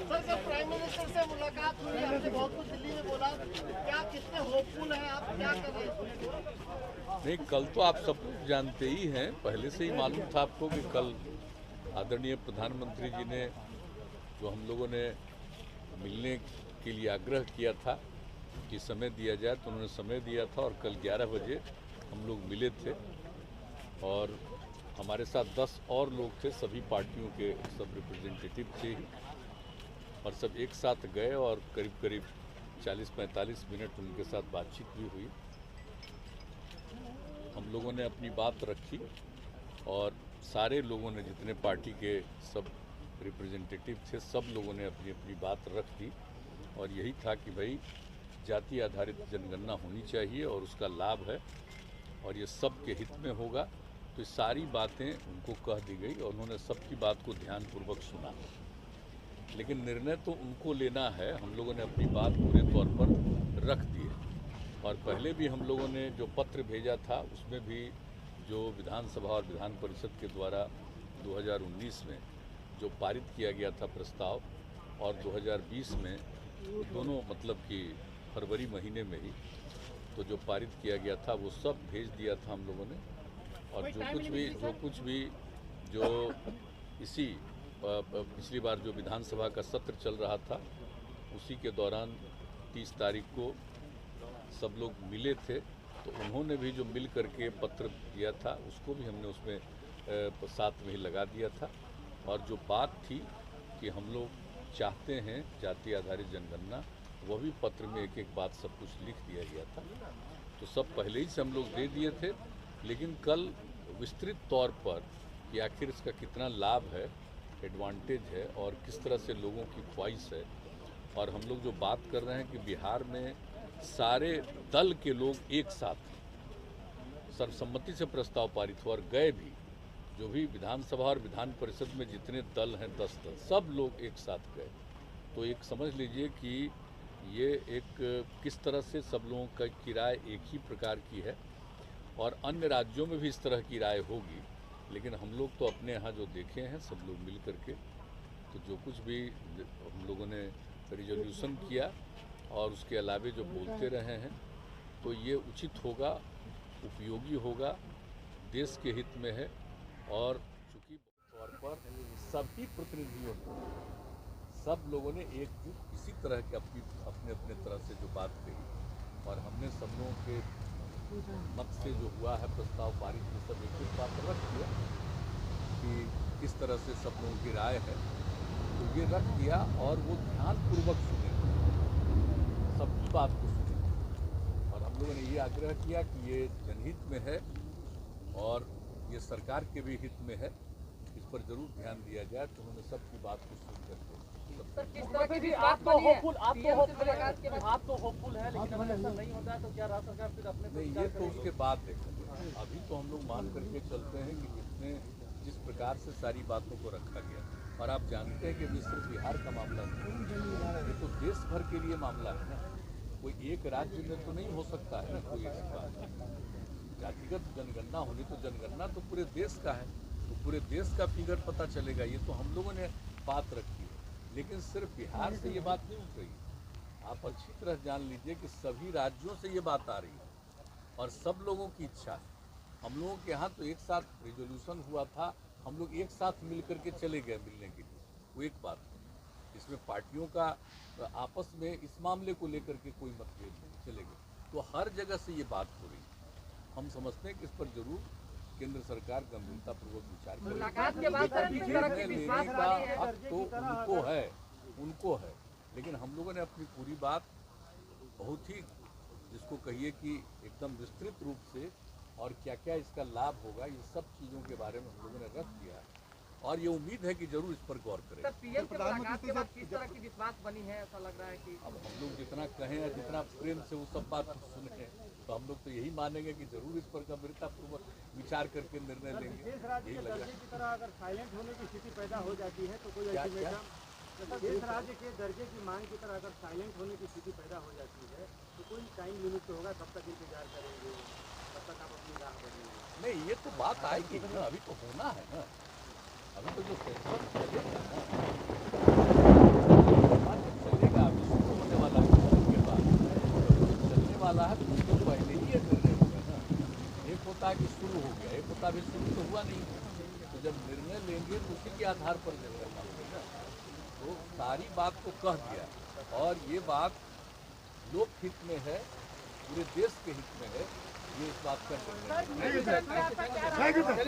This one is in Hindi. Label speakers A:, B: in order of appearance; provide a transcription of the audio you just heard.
A: सर जब प्राइम मिनिस्टर से मुलाकात हुई, आपने बहुत कुछ दिल्ली में बोला, क्या कितने होपफुल हैं आप, क्या कर रहे हैं?
B: नहीं, कल तो आप सब कुछ जानते ही हैं, पहले से ही मालूम था आपको कि कल आदरणीय प्रधानमंत्री जी ने जो हम लोगों ने मिलने के लिए आग्रह किया था कि समय दिया जाए, तो उन्होंने समय दिया था और कल 11 बजे हम लोग मिले थे और हमारे साथ 10 और लोग थे, सभी पार्टियों के सब रिप्रेजेंटेटिव थे ही, और सब एक साथ गए और करीब करीब 40-45 मिनट उनके साथ बातचीत भी हुई। हम लोगों ने अपनी बात रखी और सारे लोगों ने, जितने पार्टी के सब रिप्रेजेंटेटिव थे, सब लोगों ने अपनी अपनी बात रख दी और यही था कि भाई जाति आधारित जनगणना होनी चाहिए और उसका लाभ है और ये सबके हित में होगा। तो सारी बातें उनको कह दी गई और उन्होंने सबकी बात को ध्यानपूर्वक सुना, लेकिन निर्णय तो उनको लेना है। हम लोगों ने अपनी बात पूरे तौर पर रख दी है और पहले भी हम लोगों ने जो पत्र भेजा था उसमें भी जो विधानसभा और विधान परिषद के द्वारा 2019 में जो पारित किया गया था प्रस्ताव और 2020 में दोनों, मतलब कि फरवरी महीने में ही तो जो पारित किया गया था वो सब भेज दिया था हम लोगों ने। और जो कुछ भी जो इसी पिछली बार जो विधानसभा का सत्र चल रहा था उसी के दौरान 30 तारीख को सब लोग मिले थे, तो उन्होंने भी जो मिल करके पत्र दिया था उसको भी हमने उसमें साथ में ही लगा दिया था। और जो बात थी कि हम लोग चाहते हैं जाति आधारित जनगणना, वह भी पत्र में एक एक बात सब कुछ लिख दिया गया था, तो सब पहले ही से हम लोग दे दिए थे। लेकिन कल विस्तृत तौर पर कि आखिर इसका कितना लाभ है, एडवांटेज है और किस तरह से लोगों की ख्वाहिश है, और हम लोग जो बात कर रहे हैं कि बिहार में सारे दल के लोग एक साथ सर्वसम्मति से प्रस्ताव पारित हुआ और गए भी, जो भी विधानसभा और विधान परिषद में जितने दल हैं 10 दल, सब लोग एक साथ गए। तो एक समझ लीजिए कि ये एक किस तरह से सब लोगों की राय एक ही प्रकार की है और अन्य राज्यों में भी इस तरह की राय होगी। लेकिन हम लोग तो अपने यहाँ जो देखे हैं सब लोग मिल करके, तो जो कुछ भी हम लोगों ने रिजोल्यूशन किया और उसके अलावे जो बोलते रहे हैं, तो ये उचित होगा, उपयोगी होगा, देश के हित में है। और चूँकि तौर पर सभी प्रतिनिधियों ने, सब लोगों ने एकजुट इसी तरह के अपने अपने तरह से जो बात कही और हमने सब लोगों के मत से जो हुआ है प्रस्ताव पारित में सब एक बात रख दिया कि किस तरह से सब लोगों की राय है, तो ये रख दिया और वो ध्यानपूर्वक सुने, सबकी बात को सुने। और हम लोगों ने ये आग्रह किया कि ये जनहित में है और ये सरकार के भी हित में है, इस पर जरूर ध्यान दिया जाए। तो उन्होंने सबकी बात को सुन करके
C: आप तो होपफुल है, लेकिन अगर ऐसा नहीं होता है तो क्या राज्य सरकार फिर अपने
B: नहीं, ये तो उसके बाद देखेंगे। अभी तो हम लोग मान करके चलते हैं कि जिस प्रकार से सारी बातों को रखा गया, और आप जानते हैं कि ये सिर्फ बिहार का मामला नहीं, ये तो देश भर के लिए मामला है ना। कोई एक राज्य में तो नहीं हो सकता है ना कोई ऐसी बात। जातिगत जनगणना होनी तो जनगणना तो पूरे देश का है, तो पूरे देश का फिगर पता चलेगा। ये तो हम लोगों ने बात रखी है, लेकिन सिर्फ बिहार से ये बात नहीं उठ रही। आप अच्छी तरह जान लीजिए कि सभी राज्यों से ये बात आ रही है और सब लोगों की इच्छा है। हम लोगों के यहाँ तो एक साथ रिजोल्यूशन हुआ था, हम लोग एक साथ मिल करके चले गए मिलने के लिए, वो एक बात है। इसमें पार्टियों का आपस में इस मामले को लेकर के कोई मतभेद नहीं, चले गए। तो हर जगह से ये बात हो रही है। हम समझते हैं कि इस पर जरूर केंद्र सरकार गंभीरतापूर्वक विचार करेगी। निर्णय लेने का हक तो उनको है, लेकिन हम लोगों ने अपनी पूरी बात बहुत ही, जिसको कहिए कि एकदम विस्तृत रूप से, और क्या क्या इसका लाभ होगा, ये सब चीज़ों के बारे में हम लोगों ने रख दिया है और ये उम्मीद है कि जरूर इस पर गौर करें।
C: पीएम के मुलाकात के बाद किस तरह की विश्वास बनी है, ऐसा लग रहा है कि
B: अब हम लोग जितना कहें या जितना प्रेम से वो सब बात सुने, तो हम लोग तो यही मानेंगे कि जरूर इस पर गंभीरतापूर्वक विचार करके निर्णय लेंगे।
A: देश राज्य के दर्जे की तरह अगर साइलेंट होने की स्थिति पैदा हो जाती है तो कोई अल्टीमेटम, देश राज्य के दर्जे की मांग की तरह अगर साइलेंट होने की स्थिति पैदा हो जाती है तो कोई टाइम लिमिट तो होगा, कब तक इंतजार करेंगे, कब तक आप अपनी राह बढ़ेंगे?
B: नहीं, ये तो बात आएगी ना, अभी तो होना है ना, अभी तो जो सेशन चलेगा ना, बात जब चलेगा, अभी शुरू होने वाला है उसके बाद चलने वाला है, तो उसको पहले ही ये निर्णय होगा ना। एक होता है कि शुरू हो गया, एक होता अभी शुरू तो हुआ नहीं, तो जब निर्णय लेंगे तो उसी के आधार पर निर्णय मांगेंगे ना। तो सारी बात को कह दिया, और ये बात लोक हित में है, पूरे देश के हित में है, ये इस बात का निर्णय है।